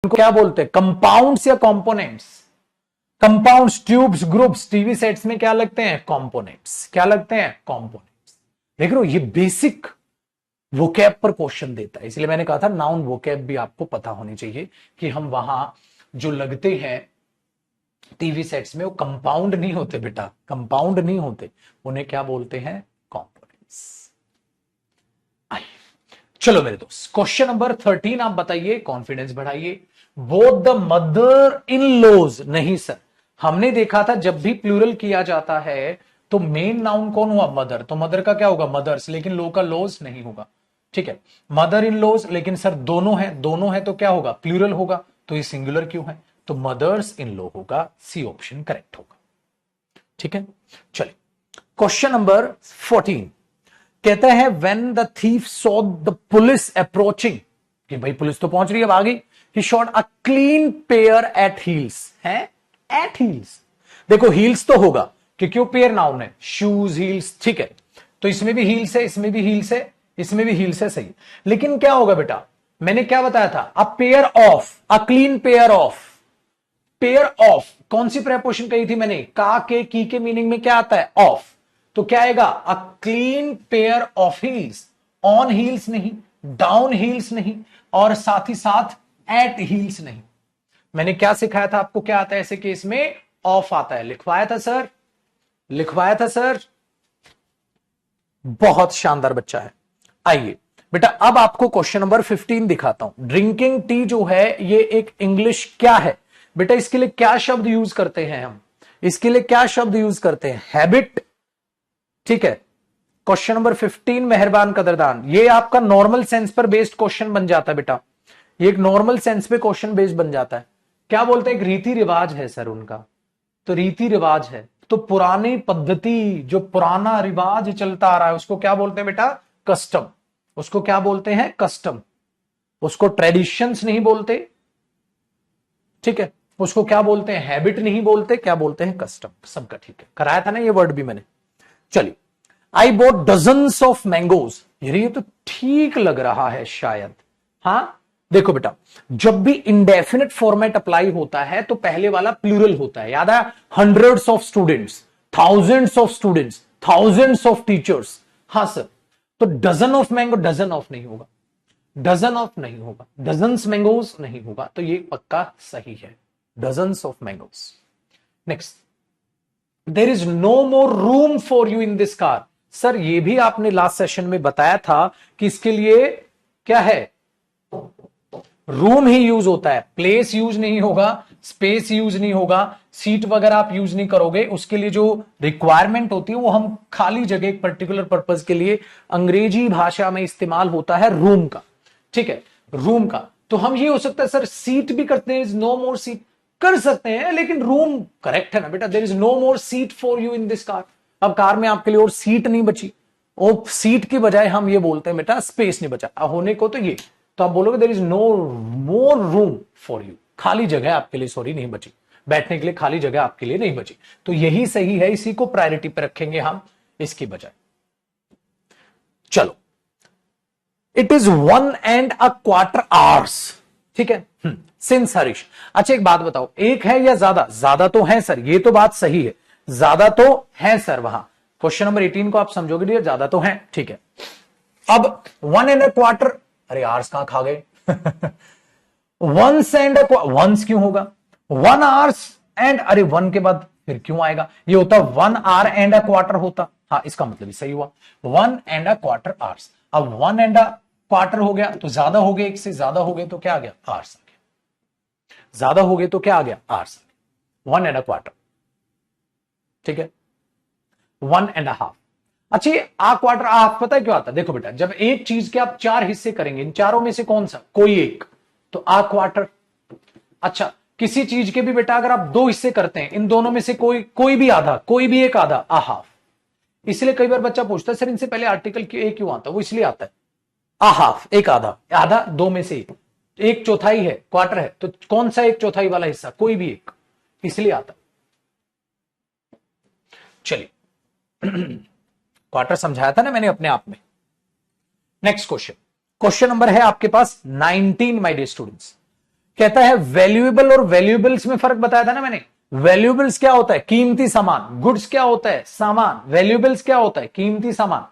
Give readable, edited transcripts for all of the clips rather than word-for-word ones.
उनको क्या बोलते हैं, कंपाउंड्स या components? Compounds, tubes, groups, TV sets में क्या लगते हैं, कंपोनेंट्स। क्या लगते हैं, कंपोनेंट्स। देख रहे हो, ये बेसिक वोकैब पर क्वेश्चन देता है, इसलिए मैंने कहा था नाउन वोकैब भी आपको पता होनी चाहिए कि हम वहां जो लगते हैं टीवी सेट्स में वो कंपाउंड नहीं होते बेटा, कंपाउंड नहीं होते, उन्हें क्या बोलते हैं, कंपोनेंट्स। आइए चलो मेरे दोस्त, क्वेश्चन नंबर 13 आप बताइए, कॉन्फिडेंस बढ़ाइए। Both the mother in laws, नहीं सर, हमने देखा था जब भी प्लूरल किया जाता है तो मेन नाउन कौन हुआ, मदर, तो मदर का क्या होगा, मदर्स, लेकिन लो का लॉज नहीं होगा, ठीक है। मदर इन लॉज, लेकिन सर दोनों है तो क्या होगा, प्लूरल होगा, तो ये सिंगुलर क्यों है, तो मदर्स इन लॉ होगा, सी ऑप्शन करेक्ट होगा, ठीक है। चलिए क्वेश्चन नंबर 14 कहते हैं when the thief saw the police approaching, कि भाई पुलिस तो पहुंच रही है, अब आ गई, he shot a clean pair at heels, है एट हील्स। देखो हील्स तो होगा क्योंकि वो पेयर नाउन है, शूज हील्स, ठीक है, तो इसमें भी हील्स है, इसमें भी हील्स है, इसमें भी हील्स है, सही। लेकिन क्या होगा बेटा, मैंने क्या बताया था, a pair of, a clean pair of, pair of कौन सी प्रेपोजिशन कही थी मैंने, का के की के मीनिंग में क्या आता है, ऑफ, तो क्या आएगा, अ clean pair of heels, on heels नहीं, डाउन हील्स नहीं, और साथ ही साथ एट हील्स नहीं। मैंने क्या सिखाया था आपको, क्या आता है ऐसे केस में, ऑफ आता है, लिखवाया था सर, लिखवाया था सर, बहुत शानदार बच्चा है। आइए बेटा अब आपको क्वेश्चन नंबर 15 दिखाता हूं। ड्रिंकिंग टी जो है ये एक इंग्लिश क्या है बेटा, इसके लिए क्या शब्द यूज करते हैं हम, इसके लिए क्या शब्द यूज करते हैं, हैबिट, ठीक है। क्वेश्चन नंबर 15 मेहरबान कदरदान, ये आपका नॉर्मल सेंस पर बेस्ड क्वेश्चन बन जाता है बेटा, ये एक नॉर्मल सेंस पे क्वेश्चन बेस्ड बन जाता है। क्या बोलते हैं, एक रीति रिवाज है सर उनका, तो रीति रिवाज है, तो पुरानी पद्धति, जो पुराना रिवाज चलता आ रहा है उसको क्या बोलते हैं बेटा, कस्टम, उसको क्या बोलते हैं, कस्टम, उसको ट्रेडिशंस नहीं बोलते, ठीक है, उसको क्या बोलते हैं, हैबिट नहीं बोलते, क्या बोलते हैं, कस्टम, सबका ठीक है, कराया था ना ये वर्ड भी मैंने। चलिए, आई बोट डजन्स ऑफ मैंगोज, ये तो ठीक लग रहा है शायद, हां देखो बेटा, जब भी इंडेफिनिट फॉर्मेट अप्लाई होता है तो पहले वाला प्लूरल होता है, याद है, hundreds of students, thousands of students, thousands of teachers, हां सर, तो dozen of mango, dozen of नहीं होगा, डजन ऑफ नहीं होगा, डजन्स मैंगोज नहीं होगा, तो ये पक्का सही है, dozens of mangoes. Next, there is no more room for you in this car, sir ये भी आपने लास्ट सेशन में बताया था कि इसके लिए क्या है, रूम ही यूज होता है, प्लेस यूज नहीं होगा, स्पेस यूज नहीं होगा, सीट वगैरह आप यूज नहीं करोगे, उसके लिए जो रिक्वायरमेंट होती है वो हम खाली जगह एक पर्टिकुलर पर्पज के लिए अंग्रेजी भाषा में इस्तेमाल होता है रूम का, ठीक है, रूम का। तो हम ये हो सकता है सर सीट भी करते हैं, नो मोर सीट कर सकते हैं, लेकिन रूम करेक्ट है ना बेटा, there is no more seat for you in this car, अब कार में आपके लिए और सीट नहीं बची, और सीट की बजाय हम ये बोलते हैं बेटा स्पेस नहीं बचा होने को, तो ये, तो आप बोलोगे there is no more room for you, खाली जगह आपके लिए, सॉरी नहीं बची, बैठने के लिए खाली जगह आपके लिए नहीं बची, तो यही सही है, इसी को प्रायोरिटी पे रखेंगे हम इसकी बजाय। चलो, इट इज 1.25 आवर्स, ठीक है, सिंस हरीश। अच्छा एक बात बताओ, एक है या ज्यादा, ज्यादा तो है सर, ये तो बात सही है, ज्यादा तो है सर, वहां क्वेश्चन नंबर 18 को आप समझोगे नहीं, ज्यादा तो है, ठीक है। अब 1.25, अरे आवर्स कहां खा गए वंस एंड वंस क्यों होगा, 1 आवर्स एंड, अरे 1 के बाद फिर क्यों आएगा, ये होता 1 आवर एंड अ क्वार्टर होता, हाँ इसका मतलब ही सही हुआ, 1.25 आवर्स। अब 1.25 हो गया तो ज्यादा हो गए, एक से ज्यादा हो गए तो क्या आ गया, आवर्स आ गया, ज्यादा हो गए तो क्या आ गया, आवर्स, 1.25, ठीक है, 1.5। अच्छा आ क्वार्टर हाफ पता है क्यों आता है, देखो बेटा जब एक चीज के आप 4 हिस्से करेंगे, इन चारों में से कौन सा, कोई एक, तो आ क्वार्टर। अच्छा किसी चीज के भी बेटा अगर आप 2 हिस्से करते हैं, इन दोनों में से कोई भी आधा, कोई भी एक आधा, आ हाफ। इसलिए कई बार बच्चा पूछता है सर इनसे पहले आर्टिकल क्यों आता है, वो इसलिए आता है, आ हाफ एक आधा, आधा 2 में से एक चौथाई है, क्वार्टर है, तो कौन सा एक चौथाई वाला हिस्सा, कोई भी एक, इसलिए आता। चलिए क्वार्टर समझाया था ना मैंने अपने आप में। नेक्स्ट क्वेश्चन, क्वेश्चन नंबर है आपके पास 19 माय डियर स्टूडेंट्स, कहता है वैल्यूएबल और वैल्यूएबल्स में फर्क बताया था ना मैंने। वैल्यूएबल्स क्या होता है? कीमती सामान। गुड्स क्या होता है? सामान। वैल्यूएबल्स क्या होता है? कीमती सामान।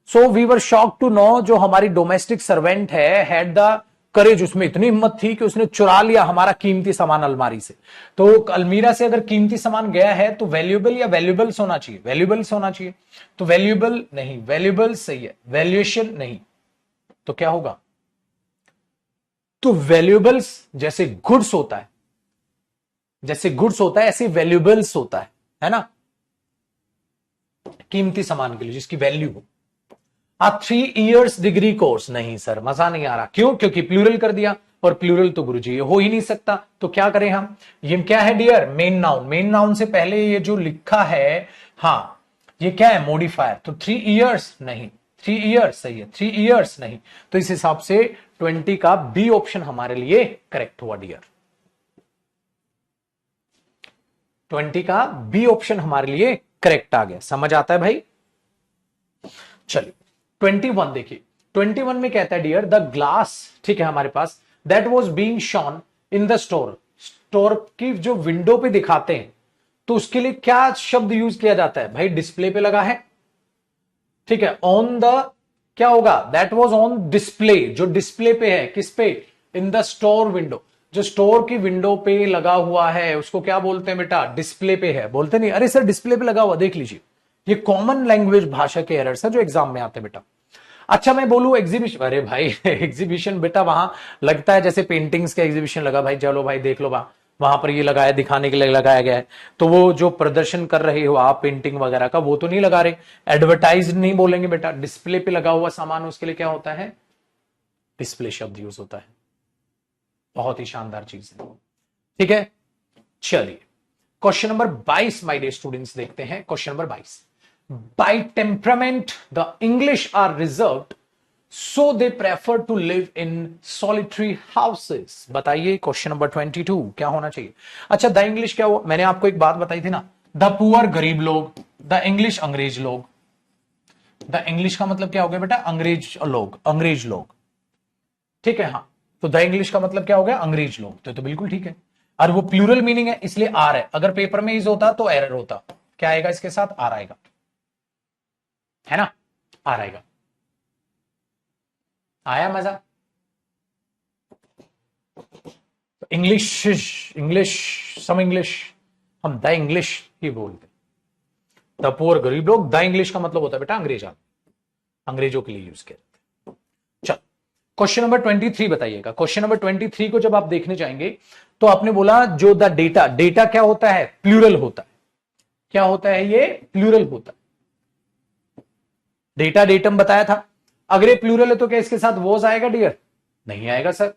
So we were shock to know, जो हमारी डोमेस्टिक सर्वेंट है, हैड द करेज, उसमें इतनी हिम्मत थी कि उसने चुरा लिया हमारा कीमती सामान अलमारी से। तो अलमीरा से अगर कीमती सामान गया है तो वैल्यूएबल या वैल्यूएबल्स होना चाहिए? वैल्यूएबल्स होना चाहिए। तो वैल्यूएबल नहीं, वैल्यूएबल्स सही है, वैल्यूएशन नहीं। तो क्या होगा? तो वैल्यूएबल्स जैसे गुड्स होता है, जैसे गुड्स होता है ऐसे वैल्यूएबल्स होता है ना, कीमती सामान के लिए जिसकी वैल्यू हो। 3 इयर्स डिग्री कोर्स नहीं सर, मजा नहीं आ रहा। क्यों? क्योंकि प्लूरल कर दिया, और प्लूरल तो गुरुजी ये हो ही नहीं सकता। तो क्या करें हम? ये क्या है dear? Main noun. Main noun से पहले ये जो लिखा है, हाँ ये क्या है? मॉडिफायर। तो 3 इयर्स नहीं, 3 इयर्स सही है, 3 इयर्स नहीं। तो इस हिसाब से 20 का बी ऑप्शन हमारे लिए करेक्ट हुआ डियर। 20 का बी ऑप्शन हमारे लिए करेक्ट आ गया। समझ आता है भाई? चलिए 21 देखिए। 21 में कहता है डियर द ग्लास, ठीक है हमारे पास, that was being shown in the store. Store की जो विंडो पे दिखाते हैं, तो उसके लिए क्या शब्द यूज किया जाता है भाई? डिस्प्ले पे लगा है, ठीक है। ऑन द क्या होगा? That was on display. जो डिस्प्ले पे है, किस पे? इन द स्टोर विंडो। जो स्टोर की विंडो पे लगा हुआ है उसको क्या बोलते हैं बेटा? डिस्प्ले पे है। बोलते नहीं अरे सर डिस्प्ले पे लगा हुआ, देख लीजिए। ये कॉमन लैंग्वेज भाषा के एरर्स है जो एग्जाम में आते हैं बेटा। अच्छा मैं बोलूं एग्जीबिशन, अरे भाई एग्जीबिशन बेटा वहां लगता है जैसे पेंटिंग्स का एग्जीबिशन लगा, भाई चलो भाई देख लो, वहां पर ये लगाया, दिखाने के लिए लगाया गया है। तो वो जो प्रदर्शन कर रहे हो आप पेंटिंग वगैरह का, वो तो नहीं लगा रहे, एडवर्टाइज नहीं बोलेंगे बेटा। डिस्प्ले पे लगा हुआ सामान, उसके लिए क्या होता है? डिस्प्ले शब्द यूज होता है। बहुत ही शानदार चीज है, ठीक है। चलिए question number 22 my dear students देखते हैं। Question number 22, by temperament the English are reserved, so they prefer to live in solitary houses. बताइए क्वेश्चन नंबर 22 क्या होना चाहिए? अच्छा द इंग्लिश क्या हुआ? मैंने आपको एक बात बताई थी ना, द पुअर गरीब लोग, द इंग्लिश अंग्रेज लोग। द इंग्लिश का मतलब क्या हो गया बेटा? अंग्रेज लोग, अंग्रेज लोग, ठीक है। हाँ तो द इंग्लिश का मतलब क्या हो गया? अंग्रेज लोग। तो बिल्कुल ठीक है, और वो प्लूरल मीनिंग है इसलिए आर है। अगर पेपर में इज होता तो एरर होता। क्या आएगा इसके साथ? आर आएगा, है ना, आर आएगा। आया मजा? इंग्लिश, इंग्लिश, सम इंग्लिश, हम द इंग्लिश ही बोलते। द पुअर गरीब लोग, द इंग्लिश का मतलब होता है बेटा अंग्रेज, अंग्रेजों के लिए यूज किया। चल क्वेश्चन नंबर 23 बताइएगा। क्वेश्चन नंबर 23 को जब आप देखने जाएंगे तो आपने बोला जो द डेटा, डेटा क्या होता है? प्लूरल होता है। क्या होता है ये? प्लूरल होता है। डेटा डेटम बताया था। अगर ये प्लूरल है तो क्या इसके साथ वॉज आएगा डियर? नहीं आएगा सर,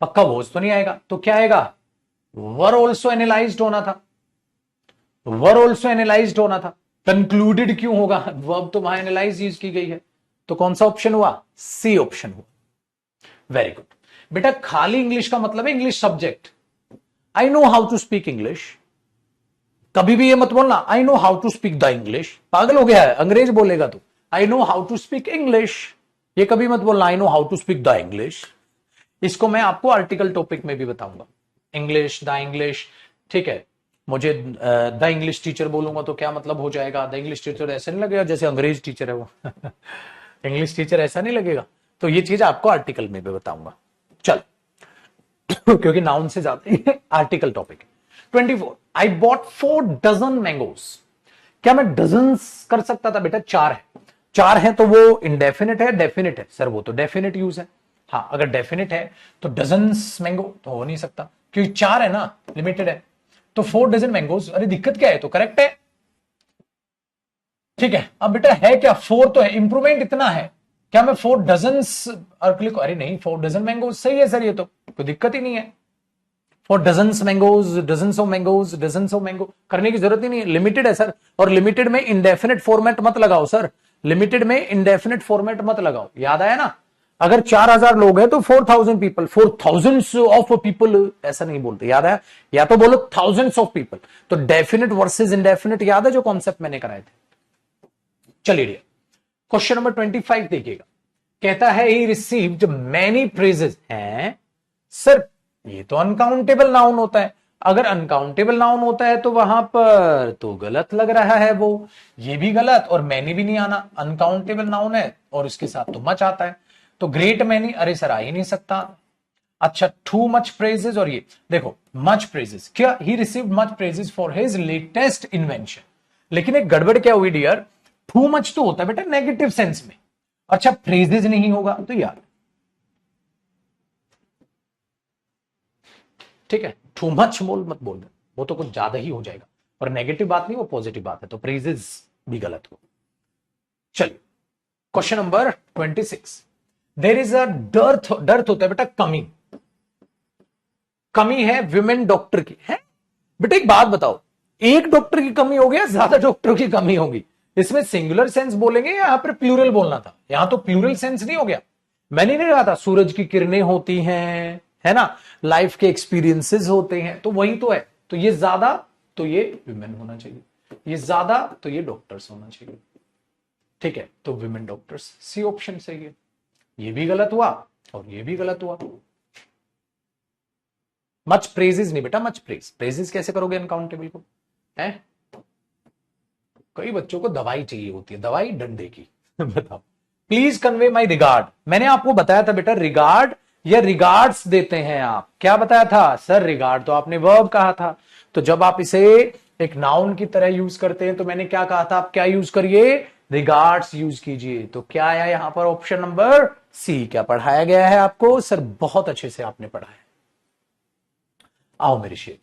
पक्का वॉज तो नहीं आएगा। तो क्या आएगा? वर ऑल्सो एनालाइज्ड होना था, वर ऑल्सो एनालाइज्ड होना था। कंक्लूडेड क्यों होगा? वर्ब तो वहां एनालाइज यूज की गई है। तो कौन सा ऑप्शन हुआ? सी ऑप्शन हुआ। वेरी गुड बेटा। खाली इंग्लिश का मतलब है English subject. I know how to speak English. कभी भी ये मत बोलना I know how to speak the English, पागल हो गया है, अंग्रेज बोलेगा तो। I know how to speak English, ये कभी मत बोलना I know how to speak the English. इसको मैं आपको आर्टिकल टॉपिक में भी बताऊंगा। इंग्लिश, द इंग्लिश, ठीक है। मुझे द इंग्लिश टीचर बोलूंगा तो क्या मतलब हो जाएगा? द इंग्लिश टीचर ऐसा नहीं लगेगा जैसे अंग्रेज टीचर है वो इंग्लिश टीचर ऐसा नहीं लगेगा। तो ये चीज आपको आर्टिकल में भी बताऊंगा। चल क्योंकि नाउन से जाते हैं article topic. 24, I bought 4 dozen mangoes. क्या मैं डजन्स कर सकता था बेटा? 4 है, 4 है तो वो इंडेफिनिट है डेफिनिट है? सर वो तो डेफिनिट यूज है। हाँ अगर डेफिनिट है तो डजन्स मैंगो तो हो नहीं सकता क्योंकि 4 है ना, लिमिटेड है। तो 4 डजन मैंगोज, अरे दिक्कत क्या है? तो करेक्ट है, ठीक है। अब बेटा है क्या? 4 तो है, इंप्रूवमेंट इतना है। क्या मैं 4 डजन्स और क्लिक? अरे नहीं 4 डजन मैंगोज सही है सर, ये तो कोई दिक्कत ही नहीं है। 4 dozens mangoes, dozens of mangoes, dozens of mango करने की जरूरत ही नहीं है, लिमिटेड है सर। और लिमिटेड में इंडेफिनिट फॉर्मेट मत लगाओ सर, लिमिटेड में इंडेफिनिट फॉर्मेट मत लगाओ। याद आया ना? अगर 4000 लोग हैं तो 4000 पीपल, 4000 ऑफ पीपल ऐसा नहीं बोलते। याद आया? या तो बोलो थाउजेंड्स ऑफ पीपल। तो डेफिनिट वर्सेस इंडेफिनिट याद है जो कॉन्सेप्ट मैंने कराए थे? चलिए क्वेश्चन नंबर 25 देखिएगा। कहता है ही रिसीव्ड मैनी प्रेजेस हैं, सर ये तो अनकाउंटेबल नाउन होता है। अगर अनकाउंटेबल नाउन होता है तो वहां पर तो गलत लग रहा है वो, ये भी गलत और मैनी भी नहीं आना। अनकाउंटेबल नाउन है और उसके साथ तो मच आता है, तो ग्रेट मैनी अरे सर आ ही नहीं सकता। अच्छा, टू मच प्रेजेस, और ये देखो मच प्रेजेस, क्या he received much praises for his latest invention. लेकिन एक गड़बड़ क्या हुई डियर, टू मच तो होता है बेटा नेगेटिव सेंस में, अच्छा प्रेजेस नहीं होगा तो यार ठीक है, टू मच बोल मत बोल दे, वो तो कुछ ज्यादा ही हो जाएगा, और नेगेटिव बात नहीं वो पॉजिटिव बात है, तो प्रेजेस भी गलत हो। चलिए question number 26, there is a dearth, dearth होता है बेटा कमी, कमी है विमेन डॉक्टर की है। बेटा एक बात बताओ, एक डॉक्टर की कमी होगी या ज्यादा डॉक्टरों की कमी होगी? इसमें सिंगुलर सेंस बोलेंगे या यहां पर प्लूरल बोलना था? यहां तो प्लूरल सेंस नहीं हो गया। मैंने नहीं कहा था सूरज की किरणें होती हैं, है ना, लाइफ के एक्सपीरियंसेस होते हैं, तो वही तो है। तो ये ज्यादा तो ये विमेन होना चाहिए, ये ज्यादा तो ये डॉक्टर्स होना चाहिए। ठीक है, तो विमेन डॉक्टर्स सी ऑप्शन सही है। ये भी गलत हुआ और ये भी गलत हुआ। मच प्रेजेस नहीं बेटा, मच प्रेजेस कैसे करोगे अनकाउंटेबल को, है? कई बच्चों को दवाई चाहिए होती है, दवाई डंडे की बताओ। प्लीज कन्वे माई रिगार्ड, मैंने आपको बताया था बेटा रिगार्ड या रिगार्ड्स देते हैं आप, क्या बताया था सर? रिगार्ड तो आपने वर्ब कहा था, तो जब आप इसे एक नाउन की तरह यूज करते हैं तो मैंने क्या कहा था, आप क्या यूज करिए, रिगार्ड्स यूज कीजिए। तो क्या आया यहां पर ऑप्शन नंबर सी। क्या पढ़ाया गया है आपको? सर बहुत अच्छे से आपने पढ़ा है। आओ मेरे शेर,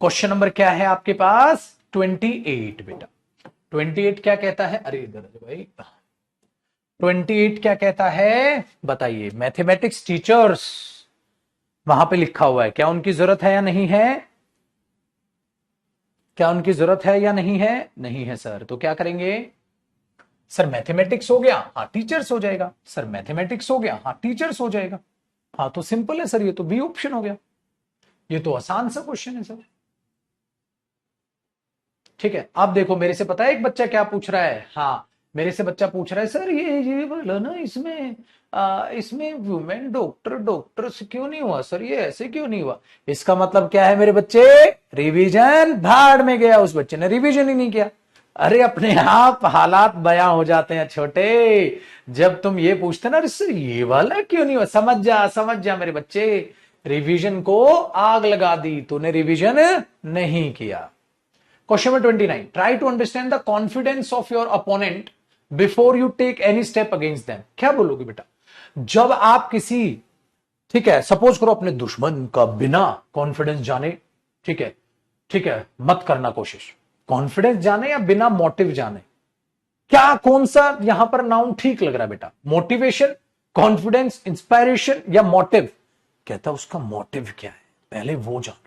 क्वेश्चन नंबर क्या है आपके पास? 28 बेटा। 28 क्या कहता है? अरे इधर भाई, 28 क्या कहता है बताइए? मैथमेटिक्स टीचर्स वहां पे लिखा हुआ है, क्या उनकी जरूरत है या नहीं है? क्या उनकी जरूरत है या नहीं है? नहीं है सर, तो क्या करेंगे? सर मैथमेटिक्स हो गया, हाँ टीचर्स हो जाएगा। सर मैथमेटिक्स हो गया, हाँ टीचर्स हो जाएगा। हाँ तो सिंपल है सर, ये तो बी ऑप्शन हो गया। ये तो आसान सा क्वेश्चन है सर। ठीक है, अब देखो मेरे से पता है एक बच्चा क्या पूछ रहा है? हाँ मेरे से बच्चा पूछ रहा है सर ये बोला ना इसमें इसमें वुमेन डॉक्टर डॉक्टर्स क्यों नहीं हुआ सर, ये ऐसे क्यों नहीं हुआ? इसका मतलब क्या है मेरे बच्चे? रिवीजन भाड़ में गया, उस बच्चे ने रिवीजन ही नहीं किया। अरे अपने आप हालात बयां हो जाते हैं छोटे, जब तुम ये पूछते ना सर ये वाला क्यों नहीं हुआ, समझ जा मेरे बच्चे, रिवीजन को आग लगा दी, तूने रिवीजन नहीं किया। Question number 29, try to understand the confidence of your opponent before you take any step against them. क्या बोलोगे बेटा जब आप किसी, ठीक है सपोज करो अपने दुश्मन का बिना कॉन्फिडेंस जाने, ठीक है मत करना कोशिश, कॉन्फिडेंस जाने या बिना मोटिव जाने, क्या कौन सा यहां पर नाउन ठीक लग रहा है बेटा? मोटिवेशन, कॉन्फिडेंस, इंस्पायरेशन या मोटिव? कहता उसका मोटिव क्या है पहले वो जानो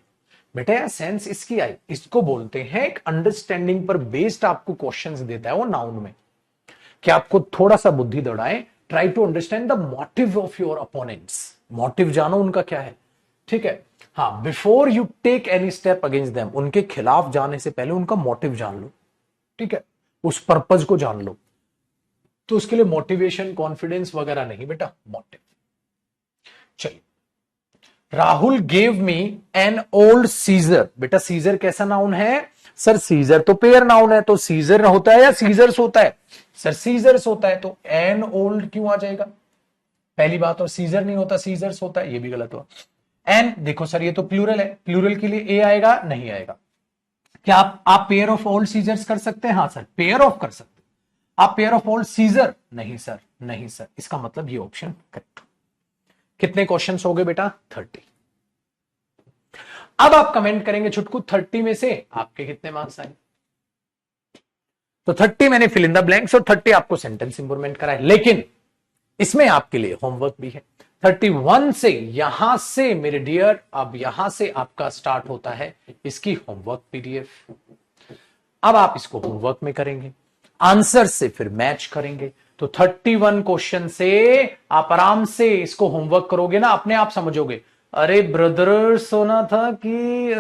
बेटा। यार सेंस इसकी आई, इसको बोलते हैं एक अंडरस्टैंडिंग पर बेस्ड आपको क्वेश्चंस देता है वो नाउन में, कि आपको थोड़ा सा बुद्धि दौड़ाए। Try to understand the motive of your opponents, motive जानो उनका क्या है। ठीक है, हाँ before you take any step against them, उनके खिलाफ जाने से पहले उनका मोटिव जान लो, ठीक है उस पर्पज को जान लो। तो उसके लिए मोटिवेशन कॉन्फिडेंस वगैरह नहीं बेटा, मोटिव। चलिए, Rahul gave me an old scissor. बेटा सीजर कैसा नाउन है? सर सीजर तो पेयर नाउन है, तो सीजर होता है या सीजर्स होता है? सर सीजर्स होता है, तो एन ओल्ड क्यों आ जाएगा पहली बात, और सीजर नहीं होता सीजर्स होता है, ये भी गलत हुआ। एन देखो सर ये तो प्लूरल है, प्लूरल के लिए ए आएगा नहीं आएगा। क्या आप पेयर ऑफ ओल्ड सीजर्स कर सकते हैं? हाँ सर पेयर ऑफ कर सकते हैं। आप पेयर ऑफ ओल्ड सीजर नहीं सर, नहीं सर, इसका मतलब ये ऑप्शन करेक्ट। कितने क्वेश्चंस हो गए बेटा? 30। अब आप कमेंट करेंगे छुटकू 30 में से आपके कितने मार्क्स आए? तो 30 मैंने फिल इन द ब्लैंक्स और 30 आपको सेंटेंस इंप्रूवमेंट करा है, लेकिन इसमें आपके लिए होमवर्क भी है। 31 से यहां से मेरे डियर, अब यहां से आपका स्टार्ट होता है इसकी होमवर्क पीडीएफ। अब आप इसको होमवर्क में करेंगे, आंसर से फिर मैच करेंगे। तो 31 क्वेश्चन से आप आराम से इसको होमवर्क करोगे ना, अपने आप समझोगे अरे ब्रदर सोना था कि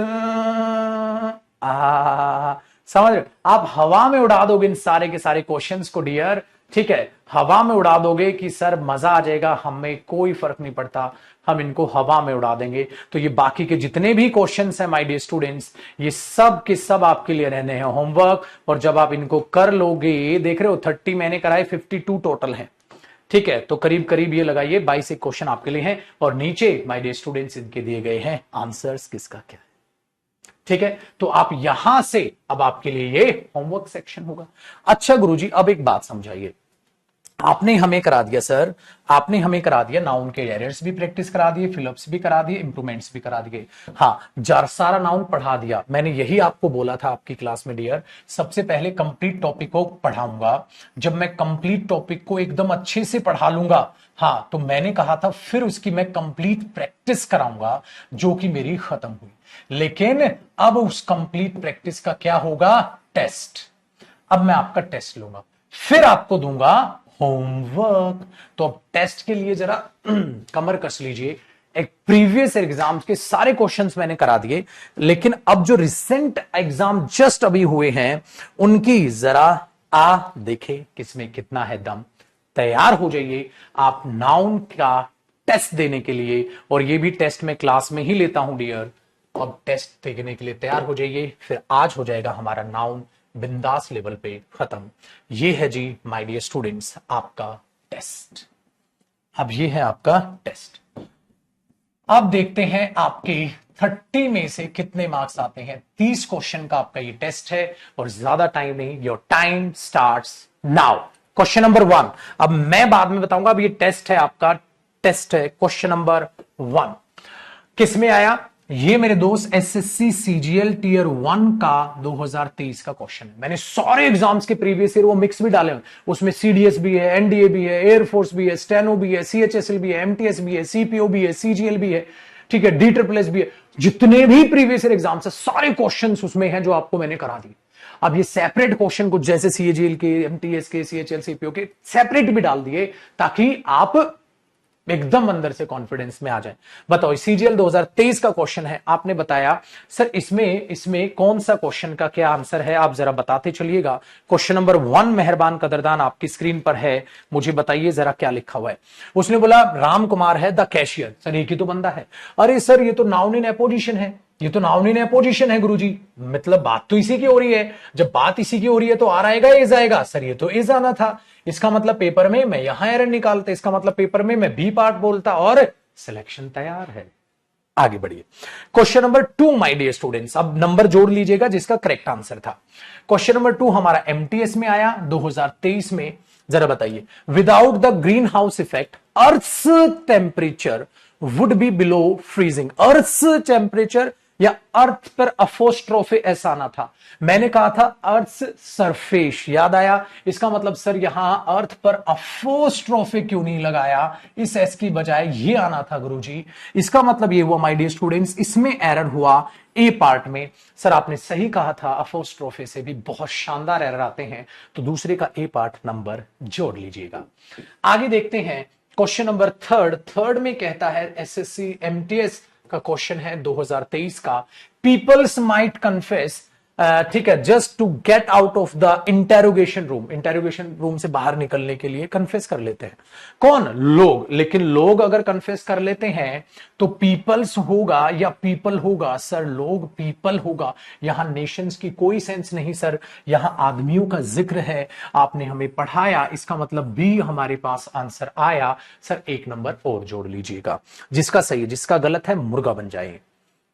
समझ रहे? आप हवा में उड़ा दोगे इन सारे के सारे क्वेश्चंस को डियर, ठीक है, हवा में उड़ा दोगे कि सर मजा आ जाएगा, हमें कोई फर्क नहीं पड़ता, हम इनको हवा में उड़ा देंगे। तो ये बाकी के जितने भी क्वेश्चंस हैं माय डियर स्टूडेंट्स, ये सब के सब आपके लिए रहने हैं होमवर्क। और जब आप इनको कर लोगे, देख रहे हो 30 मैंने कराए, 52 टोटल हैं। ठीक है, तो करीब करीब ये लगाइए 22 एक क्वेश्चन आपके लिए हैं, और नीचे माय डियर स्टूडेंट्स इनके दिए गए हैं आंसर्स किसका क्या है। ठीक है, तो आप यहां से अब आपके लिए ये होमवर्क सेक्शन होगा। अच्छा गुरुजी, अब एक बात समझाइए, आपने हमें करा दिया सर, आपने हमें करा दिया नाउन के एरर्स भी प्रैक्टिस करा दिए, फिलअप्स भी करा दिए, इंप्रूवमेंट्स भी करा दिए। हाँ, जार सारा नाउन पढ़ा दिया। मैंने यही आपको बोला था आपकी क्लास में डियर, सबसे पहले कंप्लीट टॉपिक को पढ़ाऊंगा। जब मैं कंप्लीट टॉपिक को एकदम अच्छे से पढ़ा लूंगा, हाँ, तो मैंने कहा था फिर उसकी मैं कंप्लीट प्रैक्टिस कराऊंगा, जो कि मेरी खत्म हुई। लेकिन अब उस कंप्लीट प्रैक्टिस का क्या होगा? टेस्ट। अब मैं आपका टेस्ट लूंगा, फिर आपको दूंगा होमवर्क। तो अब टेस्ट के लिए जरा कमर कस लीजिए। एक प्रीवियस एग्जाम के सारे क्वेश्चंस मैंने करा दिए, लेकिन अब जो रिसेंट एग्जाम जस्ट अभी हुए हैं उनकी जरा देखे किसमें कितना है दम। तैयार हो जाइए आप नाउन का टेस्ट देने के लिए, और ये भी टेस्ट मैं क्लास में ही लेता हूं डियर। अब टेस्ट देने के लिए तैयार हो जाइए, फिर आज हो जाएगा हमारा नाउन बिंदास लेवल पे खत्म। ये है जी माय डियर स्टूडेंट्स आपका टेस्ट। अब ये है आपका टेस्ट। अब देखते हैं आपके 30 में से कितने मार्क्स आते हैं। 30 क्वेश्चन का आपका ये टेस्ट है, और ज्यादा टाइम नहीं, your time starts now. Question number 1, अब मैं बाद में बताऊंगा, अब ये टेस्ट है आपका, टेस्ट है क्वेश्चन नंबर 1। किस में आया? ये मेरे दोस्त एसएससी सीजीएल टीयर 1 का 2023 का क्वेश्चन है। मैंने सारे एग्जाम्स के प्रीवियस ईयर वो मिक्स भी डाले हैं, उसमें सीडीएस भी है, एनडीए भी है, एयरफोर्स भी है, स्टेनो भी है, सीएचएसएल भी है, एमटीएस भी है, सीपीओ भी है, सीजीएल भी है, ठीक है, डी ट्रिपल एस भी है। जितने भी प्रीवियस ईयर एग्जाम्स है सारे क्वेश्चन उसमें हैं जो आपको मैंने करा दिए। अब ये सेपरेट क्वेश्चन कुछ जैसे सीएजीएल के, एमटीएस के, सीएचएल सीपीओ के सेपरेट भी डाल दिए, ताकि आप एकदम अंदर से कॉन्फिडेंस में आ जाए। बताओ, सीजीएल 2023 का क्वेश्चन है, आपने बताया सर इसमें कौन सा क्वेश्चन का क्या आंसर है, आप जरा बताते चलिएगा। क्वेश्चन नंबर 1 मेहरबान कदरदान आपकी स्क्रीन पर है, मुझे बताइए जरा क्या लिखा हुआ है। उसने बोला राम कुमार है द कैशियर। सर एक ही तो बंदा है। अरे सर ये तो नाउन इन अपोजिशन है, ये तो नाउन इन अपोजिशन है गुरुजी। मतलब बात तो इसी की हो रही है, जब बात इसी की हो रही है तो आर आएगा इज आएगा। सर ये तो इज आना था, इसका मतलब पेपर में मैं यहां एरर निकालता, इसका मतलब पेपर में मैं बी पार्ट बोलता, और सिलेक्शन तैयार है। आगे बढ़िए। Question number 2 my dear students, अब नंबर जोड़ लीजिएगा जिसका करेक्ट आंसर था। क्वेश्चन नंबर 2 हमारा एमटीएस में आया 2023 में। जरा बताइए, without the greenhouse effect earth's temperature would be below freezing. Earth's temperature या अर्थ पर अपोस्ट्रोफे एस आना था। मैंने कहा था अर्थ सरफेस, याद आया? इसका मतलब सर यहां अर्थ पर अपोस्ट्रोफे क्यों नहीं लगाया, इस एस की बजाय ये आना था गुरुजी। इसका मतलब ये हुआ माय डियर स्टूडेंट्स, इसमें एरर हुआ ए पार्ट में। सर आपने सही कहा था, अपोस्ट्रोफे से भी बहुत शानदार एरर आते हैं, तो दूसरे का ए पार्ट नंबर जोड़ लीजिएगा। आगे देखते हैं क्वेश्चन नंबर 3 में कहता है एसएससी एमटीएस का क्वेश्चन है 2023 का, पीपल्स माइट कन्फेस, ठीक है, just to get out of the interrogation room. Interrogation room से बाहर निकलने के लिए कन्फेस कर लेते हैं। कौन? लोग। लेकिन लोग अगर कन्फेस कर लेते हैं तो पीपल्स होगा या पीपल होगा? सर लोग पीपल होगा। यहां नेशंस की कोई सेंस नहीं सर, यहां आदमियों का जिक्र है, आपने हमें पढ़ाया, इसका मतलब बी हमारे पास आंसर आया। सर एक नंबर और जोड़ लीजिएगा, जिसका सही है, जिसका गलत है मुर्गा बन जाए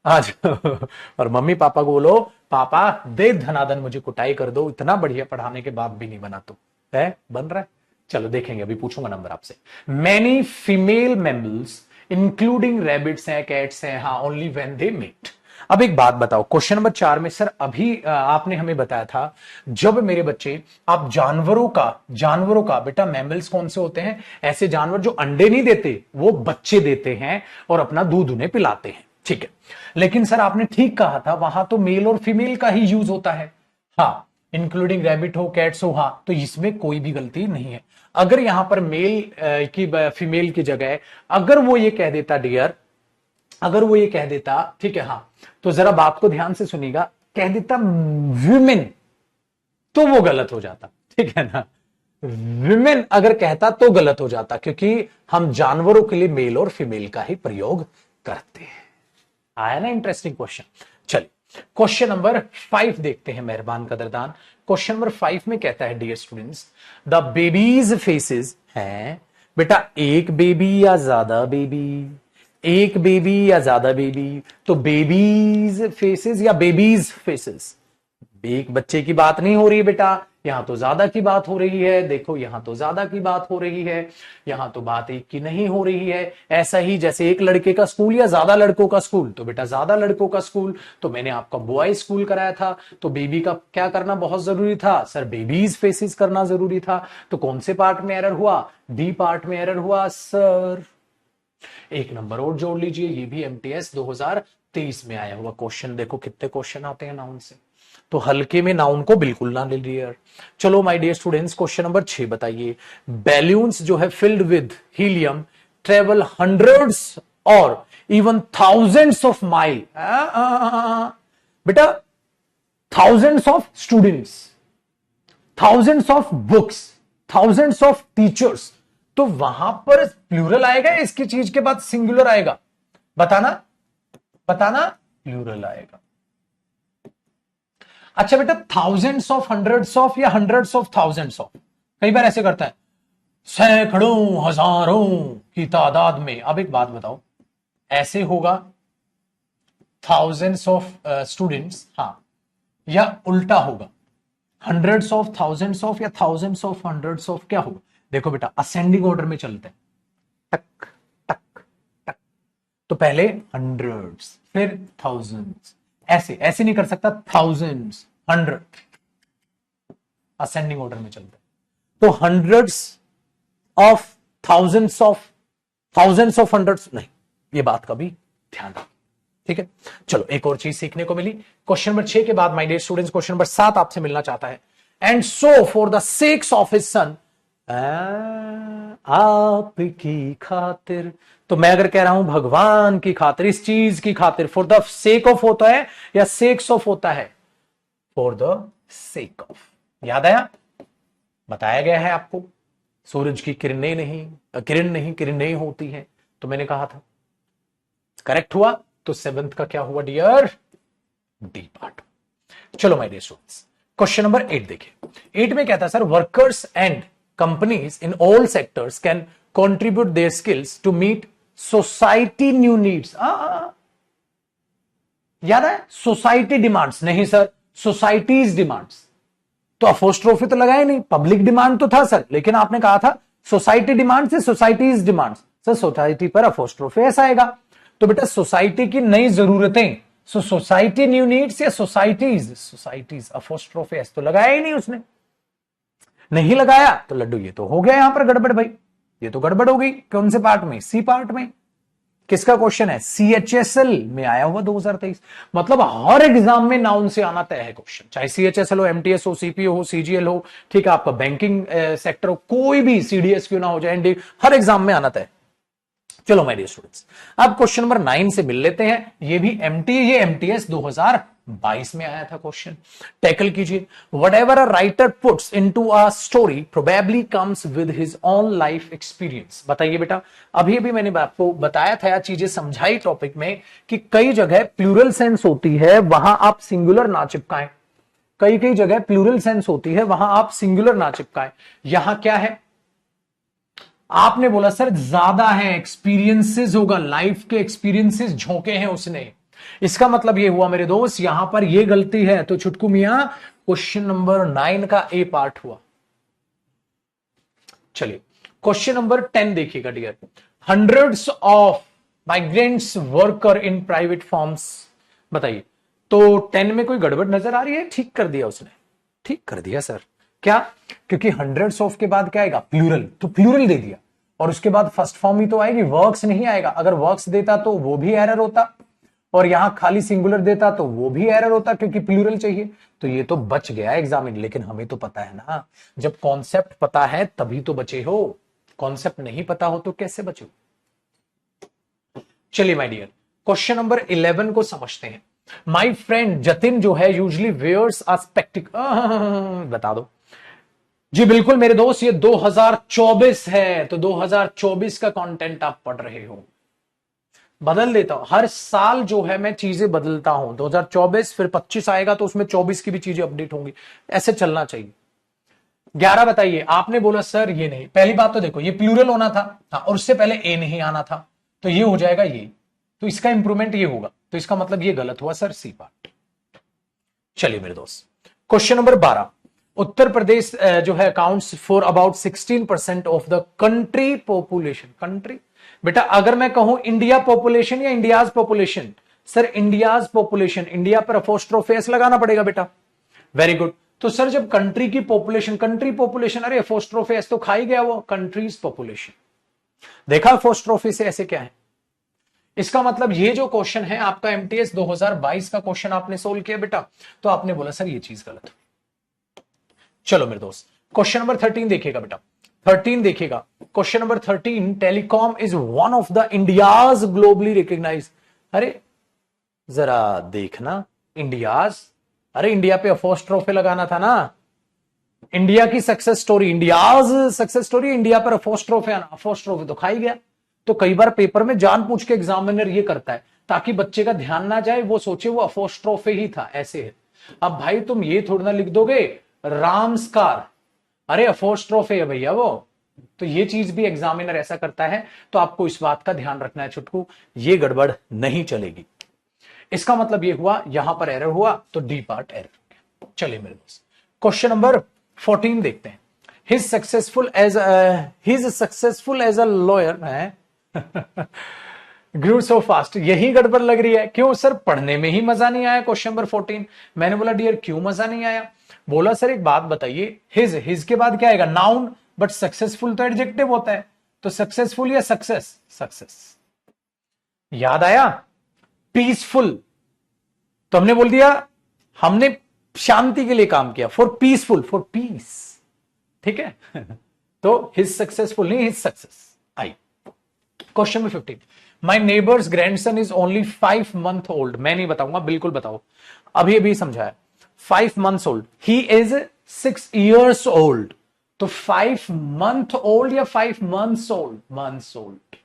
आज। और मम्मी पापा को बोलो, पापा दे धनादन मुझे कुटाई कर दो, इतना बढ़िया पढ़ाने के बाद भी नहीं बना तो है, बन रहा है। चलो देखेंगे, अभी पूछूंगा नंबर आपसे। Many female mammals including rabbits हैं, कैट्स हैं, हाँ, ओनली व्हेन दे मीट। अब एक बात बताओ, क्वेश्चन नंबर 4 में सर अभी आपने हमें बताया था, जब मेरे बच्चे आप जानवरों का बेटा, मैमल्स कौन से होते हैं? ऐसे जानवर जो अंडे नहीं देते, वो बच्चे देते हैं और अपना दूध उन्हें पिलाते हैं, ठीक है। लेकिन सर आपने ठीक कहा था, वहां तो मेल और फीमेल का ही यूज होता है, हाँ, इंक्लूडिंग रैबिट हो, कैट्स हो, हाँ, तो इसमें कोई भी गलती नहीं है। अगर यहां पर मेल की फीमेल की जगह अगर वो ये कह देता डियर, अगर वो ये कह देता, ठीक है, हाँ, तो जरा बात को ध्यान से सुनिएगा, कह देता वुमेन, तो वो गलत हो जाता, ठीक है ना। विमेन अगर कहता तो गलत हो जाता, क्योंकि हम जानवरों के लिए मेल और फीमेल का ही प्रयोग करते हैं। आया ना इंटरेस्टिंग क्वेश्चन। चलिए क्वेश्चन नंबर 5 देखते हैं मेहरबान कदरदान। क्वेश्चन नंबर 5 में कहता है dear students, the babies faces हैं बेटा, एक बेबी या ज्यादा बेबी, एक बेबी या ज्यादा बेबी, तो बेबीज फेसेस या बेबीज फेसेस, एक बच्चे की बात नहीं हो रही है बेटा, यहां तो ज्यादा की बात हो रही है। देखो यहां तो ज्यादा की बात हो रही है, यहां तो बात एक की नहीं हो रही है। ऐसा ही जैसे एक लड़के का स्कूल या ज्यादा लड़कों का स्कूल, तो बेटा ज्यादा लड़कों का स्कूल, तो मैंने आपका बॉय स्कूल कराया था, तो बेबी का क्या करना बहुत जरूरी था सर, बेबीज फेसेस करना जरूरी था। तो कौन से पार्ट में एरर हुआ, बी पार्ट में एरर हुआ सर। एक नंबर और जोड़ लीजिए, ये भी एमटीएस 2023 में आया हुआ क्वेश्चन। देखो कितने क्वेश्चन आते हैं नाउन से, तो हल्के में नाउन को बिल्कुल ना ले लिया। चलो my dear students, question number 6 बताइए, बैलून्स जो है filled with helium travel hundreds और इवन थाउजेंड्स ऑफ माइल, बेटा thousands of students, thousands of books, thousands of teachers, तो वहां पर प्लूरल आएगा, इसकी चीज के बाद सिंगुलर आएगा, बताना बताना, प्लूरल आएगा। अच्छा बेटा, थाउजेंड्स ऑफ, हंड्रेड्स ऑफ या हंड्रेड्स ऑफ थाउजेंड्स ऑफ, कई बार ऐसे करता है, सैकड़ों हजारों की तादाद में। अब एक बात बताओ, ऐसे होगा थाउजेंड्स ऑफ स्टूडेंट्स, हां, या उल्टा होगा हंड्रेड्स ऑफ थाउजेंड्स ऑफ या थाउजेंड्स ऑफ हंड्रेड्स ऑफ, क्या होगा? देखो बेटा असेंडिंग ऑर्डर में चलते हैं, टक टक टक, तो पहले हंड्रेड्स फिर थाउजेंड्स, ऐसे ऐसे नहीं कर सकता, थाउजेंड्स हंड्रेड, असेंडिंग ऑर्डर में चलते हैं। तो hundreds of thousands of, thousands of hundreds नहीं, ये बात का भी ध्यान रखिए, ठीक है। चलो एक और चीज सीखने को मिली। क्वेश्चन नंबर 6 के बाद my dear students question number 7 आपसे मिलना चाहता है। And so for the sake of his son, आपकी खातिर, तो मैं अगर कह रहा हूं भगवान की खातिर, इस चीज की खातिर, फॉर द सेक ऑफ होता है या सेक्स ऑफ होता है? For the sake of. याद आया, बताया गया है आपको, सूरज की किरणें नहीं किरणें होती हैं, तो मैंने कहा था, करेक्ट हुआ। तो 7th का क्या हुआ डियर? D part. चलो my dear students, question number 8 देखिए। 8 में कहता है sir, workers and companies in all sectors can contribute their skills to meet society new needs. याद है, सोसाइटी डिमांड्स नहीं सर, सोसाइटीज डिमांड्स। तो अपोस्ट्रोफी तो लगाया नहीं, पब्लिक डिमांड तो था सर, लेकिन आपने कहा था सोसाइटी डिमांड से सोसाइटीज डिमांड्स, सर सोसाइटी पर अपोस्ट्रोफी ऐसा आएगा। तो बेटा सोसाइटी की नई जरूरतें, सो सोसाइटी न्यू नीड्स या सोसाइटीज, सोसाइटीज अपोस्ट्रोफी एस तो लगाया ही नहीं उसने, नहीं लगाया तो लड्डू ये तो हो गया यहां पर गड़बड़ भाई, ये तो गड़बड़ हो गई। कौन से पार्ट में? सी पार्ट में। किसका क्वेश्चन है? सीएचएसएल में आया हुआ 2023। मतलब हर एग्जाम में नाउन से आना तय है क्वेश्चन, चाहे सीएचएसएल हो, एमटीएस हो, सीपीओ हो, सीजीएल हो, ठीक है, आपका बैंकिंग सेक्टर हो, कोई भी सीडीएस क्यों ना हो जाए, एनडी, हर एग्जाम में आना तय। चलो माय डियर स्टूडेंट्स, अब क्वेश्चन नंबर 9 से मिल लेते हैं। ये भी ये एमटीएस 2022 में आया था क्वेश्चन, टैकल कीजिए। Whatever a writer puts into a story probably comes with his own life experience. बताइए बेटा, अभी अभी मैंने आपको बताया था, चीजें समझाई टॉपिक में, कि कई जगह प्लूरल सेंस होती है, वहां आप सिंगुलर ना चिपकाएं, कई कई जगह प्लूरल सेंस होती है, वहां आप सिंगुलर ना चिपकाएं। यहां क्या है, आपने बोला सर ज्यादा है, एक्सपीरियंसेस होगा, लाइफ के एक्सपीरियंसेस झोंके हैं उसने, इसका मतलब ये हुआ मेरे दोस्त, यहां पर ये गलती है। तो छुटकू मियां, क्वेश्चन नंबर 9 का ए पार्ट हुआ। चलिए क्वेश्चन नंबर 10 देखिएगा dear. Hundreds of migrants worker in private forms. बताइए, तो 10 में कोई गड़बड़ नजर आ रही है? ठीक कर दिया उसने, ठीक कर दिया सर। क्या? क्योंकि हंड्रेड्स ऑफ के बाद क्या आएगा? प्लूरल, तो प्लूरल दे दिया, और उसके बाद फर्स्ट फॉर्म ही तो आएगी, वर्क्स नहीं आएगा। अगर वर्क्स देता तो वो भी एरर होता, और यहां खाली सिंगुलर देता तो वो भी एरर होता, क्योंकि प्लूरल चाहिए। तो ये तो बच गया एग्जामिन, लेकिन हमें तो पता है ना, जब कॉन्सेप्ट पता है तभी तो बचे हो, कॉन्सेप्ट नहीं पता हो तो कैसे बचे हो? चलिए माय डियर, क्वेश्चन नंबर 11 को समझते हैं। माय फ्रेंड जतिन जो है यूजुअली वेयर्स अ स्पेक्टिकल, बता दो जी बिल्कुल मेरे दोस्त, ये 2024 है, तो 2024 का कंटेंट आप पढ़ रहे हो। बदल देता हूं हर साल, जो है मैं चीजें बदलता हूं। 2024 फिर 25 आएगा तो उसमें 24 की भी चीजें अपडेट होंगी, ऐसे चलना चाहिए। 11 बताइए, आपने बोला सर ये नहीं। पहली बात तो देखो, ये प्लूरल होना था, हाँ, और उससे पहले ए नहीं आना था, तो ये हो जाएगा ये, तो इसका इंप्रूवमेंट ये होगा, तो इसका मतलब ये गलत हुआ सर, सी पार्ट। चलिए मेरे दोस्त, क्वेश्चन नंबर 12। उत्तर प्रदेश जो है accounts for about 16% of the country population. Country बेटा, अगर मैं कहूं इंडिया पॉपुलेशन या India's population, sir India's population, India पर अपोस्ट्रोफ एस लगाना पड़ेगा बेटा। Very good. तो सर जब कंट्री की पॉपुलेशन, कंट्री पॉपुलेशन, अरे अपोस्ट्रोफ एस तो खा ही गया वो, कंट्रीज पॉपुलेशन। देखा अपोस्ट्रोफ से ऐसे क्या है, इसका मतलब ये जो क्वेश्चन है आपका एमटीएस 2022 का क्वेश्चन आपने सोल्व किया बेटा, तो आपने बोला सर ये चीज गलत। चलो मेरे दोस्त, क्वेश्चन नंबर 13 देखिएगा बेटा, 13 देखिएगा। Question number 13, telecom is one of the India's globally recognise. अरे जरा देखना, इंडियाज, अरे इंडिया पे अपोस्ट्रोफे लगाना था ना, इंडिया की success story, India's success story, India पर अपोस्ट्रोफे आना, अपोस्ट्रोफे तो खा ही गया। तो कई बार पेपर में जान पूछ के एग्जामिनर ये करता है ताकि बच्चे का ध्यान ना जाए, वो सोचे वो अपोस्ट्रोफे ही था, ऐसे है। अब भाई तुम ये थोड़ा ना लिख दोगे रामस्कार, अरे अपोस्ट्रोफे है भैया वो, तो ये चीज भी एग्जामिनर ऐसा करता है, तो आपको इस बात का ध्यान रखना है छुटकू, ये गड़बड़ नहीं चलेगी। इसका मतलब ये हुआ यहां पर एरर हुआ, तो डी पार्ट एरर हो गया। चलिए मेरे दोस्त, क्वेश्चन नंबर 14 देखते हैं। His successful as a lawyer है ग्रू सो फास्ट, यही गड़बड़ लग रही है। क्यों सर, पढ़ने में ही मजा नहीं आया। क्वेश्चन नंबर 14, मैंने बोला डियर क्यों मजा नहीं आया, बोला सर एक बात बताइए, हिज के बाद क्या आएगा, नाउन, बट सक्सेसफुल तो एडजेक्टिव होता है, तो सक्सेसफुल या सक्सेस, सक्सेस। याद आया, पीसफुल, तो हमने बोल दिया हमने शांति के लिए काम किया, फॉर पीसफुल, फॉर पीस, ठीक है तो हिज सक्सेसफुल नहीं, his success I. Question number 15, my neighbours grandson is only 5 month old. मैं नहीं बताऊंगा, बिल्कुल बताओ, अभी अभी समझाया। 5 months old, he is 6 years old, तो 5 month ओल्ड या 5 months ओल्ड, months ओल्ड।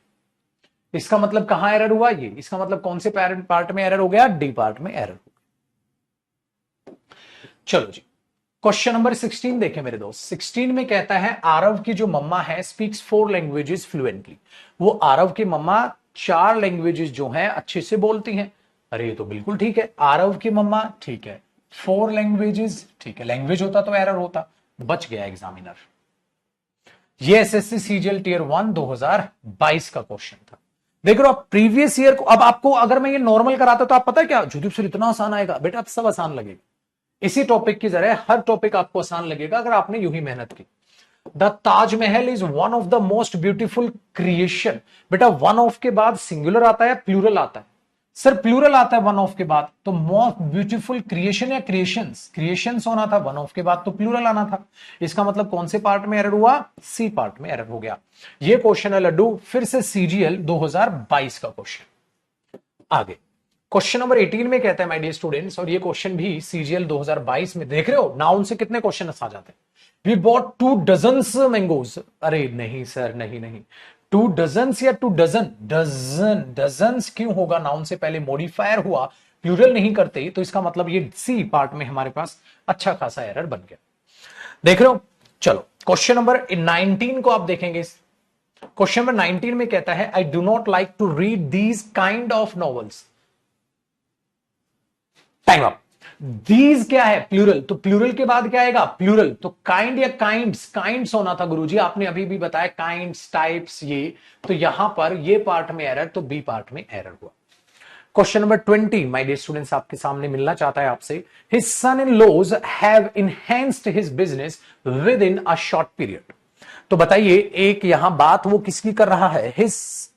इसका मतलब कहां एरर हुआ, ये इसका मतलब कौन से पार्ट में एरर हो गया, डी पार्ट में एरर हो गया। चलो जी, क्वेश्चन नंबर 16 देखें मेरे दोस्त। 16 में कहता है आरव की जो मम्मा है स्पीक्स 4 लैंग्वेजेस फ्लुएंटली। वो आरव की मम्मा 4 लैंग्वेजेस जो हैं अच्छे से बोलती हैं। अरे ये तो बिल्कुल ठीक है, आरव की मम्मा ठीक है, 4 लैंग्वेजेस ठीक है, लैंग्वेज होता तो एरर होता, बच गया एग्जामिनर। ये एसएससी सीजीएल टियर 1 2022 का क्वेश्चन था। देख रहे हो आप प्रीवियस ईयर को, अब आपको अगर मैं ये नॉर्मल कराता तो आप पता क्या, जुदीप सर इतना आसान आएगा, बेटा आप सब आसान लगेगा, इसी टॉपिक की जरिए हर टॉपिक आपको आसान लगेगा अगर आपने यूं ही मेहनत की। The Taj Mahal is one of the most beautiful creation. बेटा वन ऑफ के बाद सिंगुलर आता है, प्लूरल आता है, सर प्लूरल आता है वन ऑफ के बाद, तो मोस्ट ब्यूटीफुल क्रिएशन या क्रिएशंस, क्रिएशंस होना था, वन ऑफ के बाद तो प्लूरल आना था। इसका मतलब कौन से पार्ट में एरर हुआ, सी पार्ट में एरर हो गया। ये क्वेश्चन है लड्डू, फिर से सीजीएल 2022 का क्वेश्चन। आगे क्वेश्चन नंबर 18 में कहता है माय डियर स्टूडेंट्स, और ये क्वेश्चन भी सीजीएल 2022 में, देख रहे हो नाउन से कितने क्वेश्चन आ जाते हैं। वी बॉट 2 डजन्स मैंगोज, अरे नहीं सर नहीं 2 डजन्स या 2 डजन, डजन, डजन्स क्यों होगा, नाउन से पहले मॉडिफायर हुआ, प्लूरल नहीं करते, तो इसका मतलब ये सी पार्ट में हमारे पास अच्छा खासा एरर बन गया। देख रहे हो, चलो क्वेश्चन नंबर 19 को आप देखेंगे। क्वेश्चन नंबर 19 में कहता है I do not like to read these kind of novels. Time up. These क्या है, प्लूरल, तो प्लूरल के बाद क्या आएगा, प्लूरल, तो काइंड या काइंड्स, काइंड्स होना था गुरुजी, आपने अभी भी बताया काइंड्स, टाइप्स, ये तो यहां पर ये पार्ट में एरर, तो बी पार्ट में एरर हुआ। Question number 20 my dear students, आपके सामने मिलना चाहता है आपसे, his son in laws have enhanced his business within a short period. तो बताइए एक यहां बात वो किसकी कर रहा है, हिज,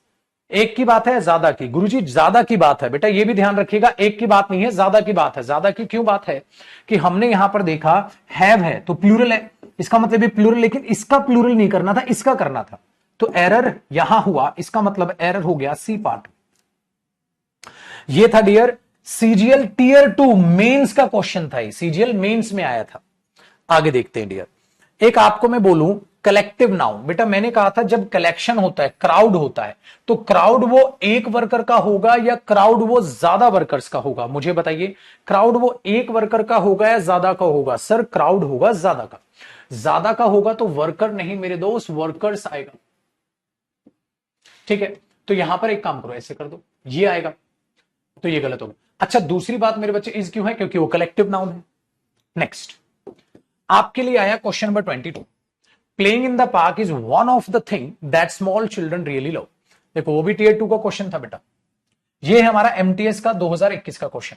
एक की बात है ज्यादा की, गुरुजी ज्यादा की बात है, बेटा ये भी ध्यान रखिएगा, एक की बात नहीं है, ज्यादा की बात है। ज्यादा की क्यों बात है कि हमने यहां पर देखा हैव है तो प्लूरल है, इसका मतलब ये प्लूरल, लेकिन इसका प्लूरल नहीं करना था, इसका करना था, तो एरर यहां हुआ, इसका मतलब एरर हो गया सी पार्ट। ये था डियर सीजीएल टियर 2 मेंस का क्वेश्चन था, सीजीएल मेंस में आया था। आगे देखते हैं डियर, एक आपको मैं बोलूं कलेक्टिव नाउन, बेटा मैंने कहा था जब कलेक्शन होता है, क्राउड होता है, तो क्राउड वो एक वर्कर का होगा या क्राउड वो ज्यादा वर्कर्स का होगा? मुझे बताइए, क्राउड वो एक वर्कर का होगा या ज्यादा का होगा? सर क्राउड होगा ज्यादा का। ज्यादा का होगा तो वर्कर नहीं मेरे दोस्त, वर्कर्स आएगा। ठीक है, तो यहां पर एक काम करो, ऐसे कर दो, ये आएगा, तो ये गलत होगा। अच्छा दूसरी बात मेरे बच्चे, इज क्यों है? क्योंकि वो कलेक्टिव नाउन है। नेक्स्ट आपके लिए आया question number 22। Playing in the park is one of the thing that small children really love. देखो वो भी टीयर 2 का क्वेश्चन था बेटा, ये है हमारा एमटीएस का 2021 का क्वेश्चन।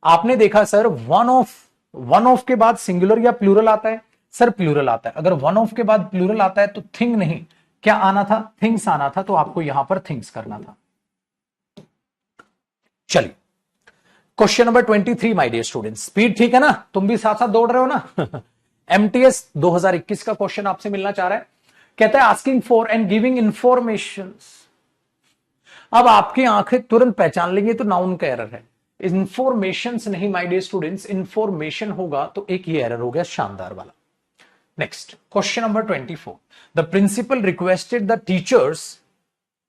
आपने देखा सर वन ऑफ के बाद सिंगुलर या प्लूरल आता है? सर प्लूरल आता है। अगर वन ऑफ के बाद प्लूरल आता है तो थिंग नहीं, क्या आना था? थिंग्स आना था, तो आपको यहां पर थिंग्स करना था। चलिए question number 23 my dear students, speed ठीक है ना? तुम भी साथ साथ दौड़ रहे हो ना? एमटीएस 2021 का क्वेश्चन आपसे मिलना चाह रहा है। कहता है asking for and giving information. अब आपकी आंखें तुरंत पहचान लेंगे तो नाउन का एरर है, इंफॉर्मेशन नहीं माय डियर स्टूडेंट्स, इंफॉर्मेशन होगा तो एक ये एरर हो गया शानदार वाला। Next question number 24। The principal requested the teachers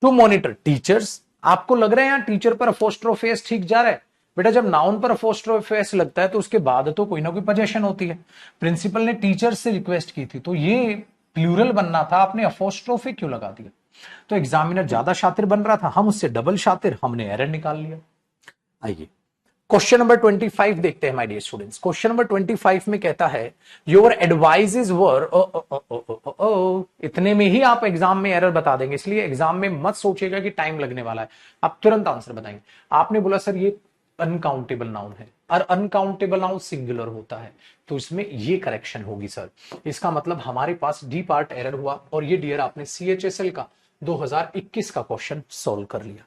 to monitor. Teachers, आपको लग रहा है यहां टीचर पर अपोस्ट्रोफी एस ठीक जा रहा है? बेटा जब नाउन पर अपोस्ट्रोफी एस लगता है तो उसके बाद तो कोई ना कोई पोजीशन होती है। प्रिंसिपल ने टीचर से रिक्वेस्ट की थी, तो ये प्लूरल बनना था, आपने अपोस्ट्रोफी क्यों लगा दिया? तो एग्जामिनर ज्यादा शातिर बन रहा था, हम उससे डबल शातिर, हमने एरर निकाल लिया। आइए क्वेश्चन नंबर 25 देखते हैं my dear students. Question number 25 में कहता है योर एडवाइजेज वर, इतने में ही आप एग्जाम में एरर बता देंगे, इसलिए एग्जाम में मत सोचिएगा कि टाइम लगने वाला है, आप तुरंत आंसर बताएंगे। आपने बोला सर ये अनकाउंटेबल नाउन है, और अनकाउंटेबल नाउन सिंगुलर होता है, तो इसमें ये करेक्शन होगी सर। इसका मतलब हमारे पास डी पार्ट एरर हुआ, और ये डियर आपने सीएचएसएल का 2021 का क्वेश्चन सोल्व कर लिया।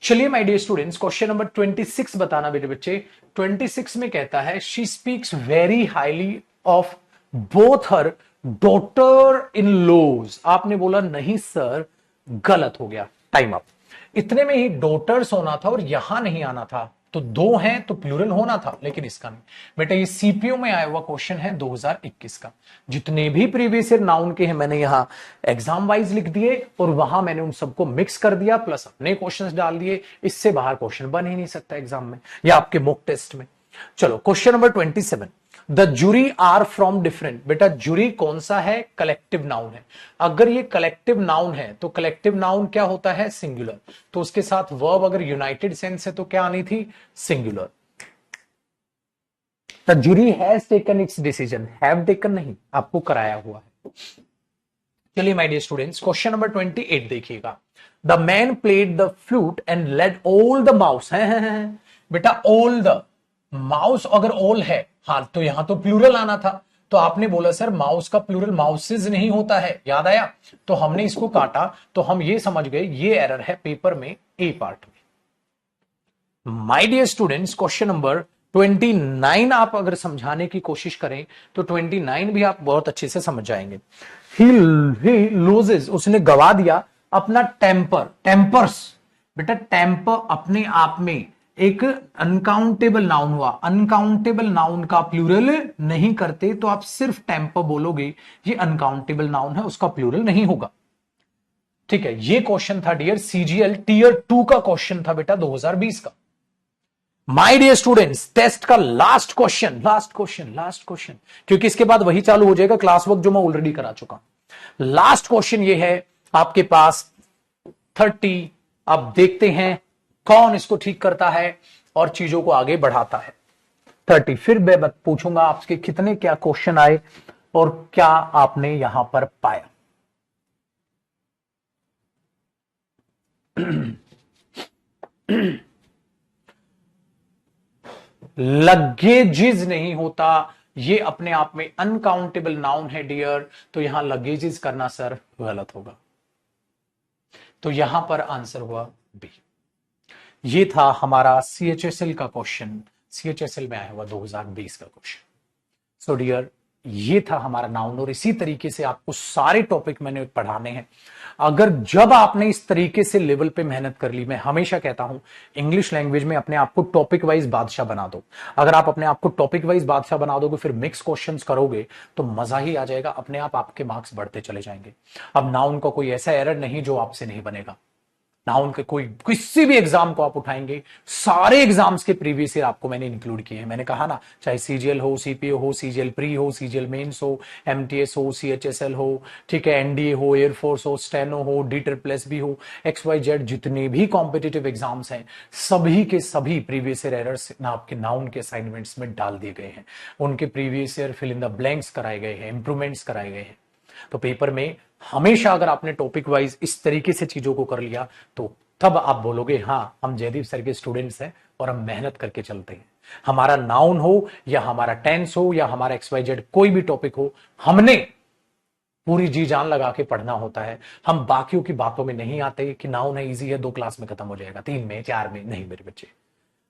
चलिए my dear students question number 26 बताना मेरे बच्चे। 26 में कहता है she speaks very highly of both her daughter in laws. आपने बोला नहीं सर, गलत हो गया, टाइम अप। इतने में ही डॉटर्स होना था और यहां नहीं आना था, तो दो हैं तो प्लूरल होना था, लेकिन इसका नहीं। बेटा ये सीपीयू में आया हुआ क्वेश्चन है 2021 का। जितने भी प्रीवियस ईयर नाउन के हैं मैंने यहां एग्जाम वाइज लिख दिए, और वहां मैंने उन सबको मिक्स कर दिया, प्लस अपने क्वेश्चंस डाल दिए। इससे बाहर क्वेश्चन बन ही नहीं सकता एग्जाम में या आपके मॉक टेस्ट में। चलो question number 27। The jury are from different. बेटा जूरी कौन सा है? कलेक्टिव नाउन है। अगर ये कलेक्टिव नाउन है तो कलेक्टिव नाउन क्या होता है? सिंगुलर। तो उसके साथ वर्ब अगर यूनाइटेड सेंस है तो क्या आनी थी? Singular. The jury has taken its decision, have taken नहीं, आपको कराया हुआ है। चलिए my dear students question number 28 देखिएगा। The man played the flute and led all the mouse है। बेटा ऑल द माउस, अगर ऑल है हाँ तो यहां तो प्लूरल आना था, तो आपने बोला सर माउस का प्लूरल माउसेज नहीं होता है, याद आया? तो हमने इसको काटा, तो हम ये समझ गए ये एरर है पेपर में ए पार्ट में। My dear students question number 29 आप अगर समझाने की कोशिश करें तो 29 भी आप बहुत अच्छे से समझ जाएंगे। ही लूजेस, उसने गवा दिया अपना टेम्पर, टेम्पर्स। बेटा टेम्पर अपने आप में एक अनकाउंटेबल नाउन हुआ, अनकाउंटेबल नाउन का प्लूरल नहीं करते तो आप सिर्फ टेम्पर बोलोगे, ये अनकाउंटेबल नाउन है, उसका प्लूरल नहीं होगा। ठीक है, ये क्वेश्चन था डियर सीजीएल टीयर 2 का क्वेश्चन था बेटा 2020 का। माय डियर स्टूडेंट्स टेस्ट का लास्ट क्वेश्चन, क्योंकि इसके बाद वही चालू हो जाएगा क्लास वर्क जो मैं ऑलरेडी करा चुका हूं। लास्ट क्वेश्चन ये है आपके पास 30। अब देखते हैं कौन इसको ठीक करता है और चीजों को आगे बढ़ाता है। 30 फिर मैं पूछूंगा आपके कितने क्या क्वेश्चन आए और क्या आपने यहां पर पाया। लगेजेस नहीं होता, ये अपने आप में अनकाउंटेबल नाउन है डियर, तो यहां लगेजेस करना सर गलत होगा, तो यहां पर आंसर हुआ बी। ये था हमारा सीएचएसएल का क्वेश्चन, सीएचएसएल में आया हुआ 2020 का क्वेश्चन। सो डियर ये था हमारा नाउन, और इसी तरीके से आपको सारे टॉपिक मैंने पढ़ाने हैं। अगर जब आपने इस तरीके से लेवल पे मेहनत कर ली, मैं हमेशा कहता हूं इंग्लिश लैंग्वेज में अपने आप को टॉपिक वाइज बादशाह बना दो। अगर आप अपने आप को टॉपिक वाइज बादशाह बना दोगे, फिर मिक्स क्वेश्चंस करोगे तो मजा ही आ जाएगा, अपने आप आपके मार्क्स बढ़ते चले जाएंगे। अब नाउन का कोई ऐसा एरर नहीं जो आपसे नहीं बनेगा। नाउन के कोई किसी भी एग्जाम को आप उठाएंगे, सारे एग्जाम्स के प्रीवियस ईयर आपको मैंने इंक्लूड किए हैं। मैंने कहा ना, चाहे सीजीएल हो, सीपीओ हो, सीजीएल प्री हो, सीजीएल मेंस हो, एमटीएस हो, सीएचएसएल हो, ठीक है, एनडीए हो, एयरफोर्स हो, स्टेनो हो, डी ट्रिपल एस बी हो, XYZ, जितने भी कॉम्पिटेटिव एग्जाम्स हैं सभी के सभी प्रीवियस ईयर एरर्स आपके नाउन के असाइनमेंट्स में डाल दिए गए हैं। उनके previous year fill in the blanks कराए गए हैं, इंप्रूवमेंट्स कराए गए हैं। तो पेपर में हमेशा अगर आपने टॉपिक वाइज इस तरीके से चीजों को कर लिया तो तब आप बोलोगे हाँ, हम जयदीप सर के स्टूडेंट्स हैं और हम मेहनत करके चलते हैं। हमारा नाउन हो या हमारा टेंस हो या हमारा XYZ कोई भी टॉपिक हो, हमने पूरी जी जान लगा के पढ़ना होता है। हम बाकियों की बातों में नहीं आते कि नाउन है, इजी है, 2 क्लास में खत्म हो जाएगा, 3 में 4 में। नहीं मेरे बच्चे,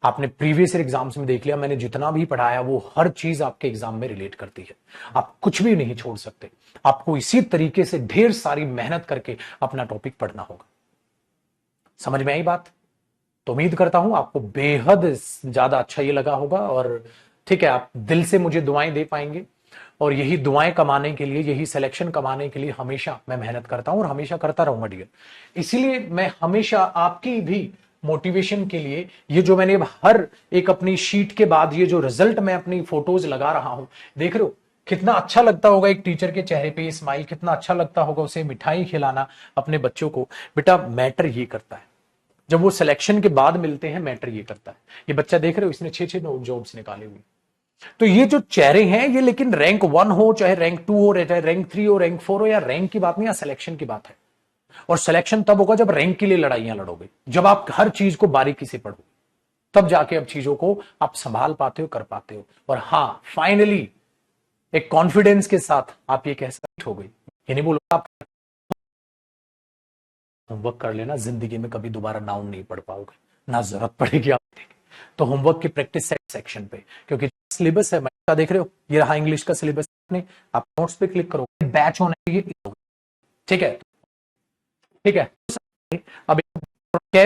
आपने प्रीवियस ईयर एग्जाम्स में देख लिया, मैंने जितना भी पढ़ाया वो हर चीज आपके एग्जाम में रिलेट करती है। आप कुछ भी नहीं छोड़ सकते। आपको इसी तरीके से ढेर सारी मेहनत करके अपना टॉपिक पढ़ना होगा। समझ में आई बात? तो उम्मीद करता हूं आपको बेहद ज्यादा अच्छा ये लगा होगा, और ठीक है, आप दिल से मुझे दुआएं दे पाएंगे। और यही दुआएं कमाने के लिए, यही सिलेक्शन कमाने के लिए हमेशा मैं मेहनत करता हूं और हमेशा करता रहूंगा डियर। इसीलिए मैं हमेशा आपकी भी मोटिवेशन के लिए ये जो मैंने हर एक अपनी शीट के बाद ये जो रिजल्ट मैं अपनी फोटोज लगा रहा हूं, देख रहे हो कितना अच्छा लगता होगा एक टीचर के चेहरे पे स्माइल, कितना अच्छा लगता होगा उसे मिठाई खिलाना अपने बच्चों को। बेटा मैटर ये करता है, जब वो सिलेक्शन के बाद मिलते हैं, मैटर ये करता है। ये बच्चा देख रहे हो, इसने 6-6 जॉब्स निकाले हुए। तो ये जो चेहरे हैं ये, लेकिन रैंक 1 हो, चाहे रैंक 2 हो, चाहे रैंक 3 हो, रैंक 4 हो, या रैंक की बात नहीं, या सिलेक्शन की बात है। और सिलेक्शन तब होगा जब रैंक के लिए लड़ाइयां लड़ोगे, जब आप हर चीज को बारीकी से पढ़ो, तब जाके अब चीजों को आप संभाल पाते हो, कर पाते हो। और हां, फाइनली एक कॉन्फिडेंस के साथ आप ये कह सकते हो गई, ये नहीं बोलो आप होमवर्क कर लेना, जिंदगी में कभी दोबारा नाउन नहीं पढ़ पाओगे, ना जरूरत पड़ेगी आप। तो होमवर्क की प्रैक्टिस सेक्शन पे, क्योंकि सिलेबस है, मैं देख रहे हो ये रहा इंग्लिश का सिलेबस, आप नोट्स पे क्लिक करो, बैच होना चाहिए, ठीक है, ठीक है। अब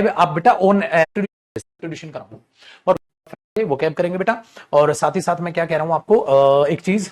आप बेटा ओन कराओ और वो कैब करेंगे बेटा। और साथ ही साथ मैं क्या कह रहा हूं आपको, एक चीज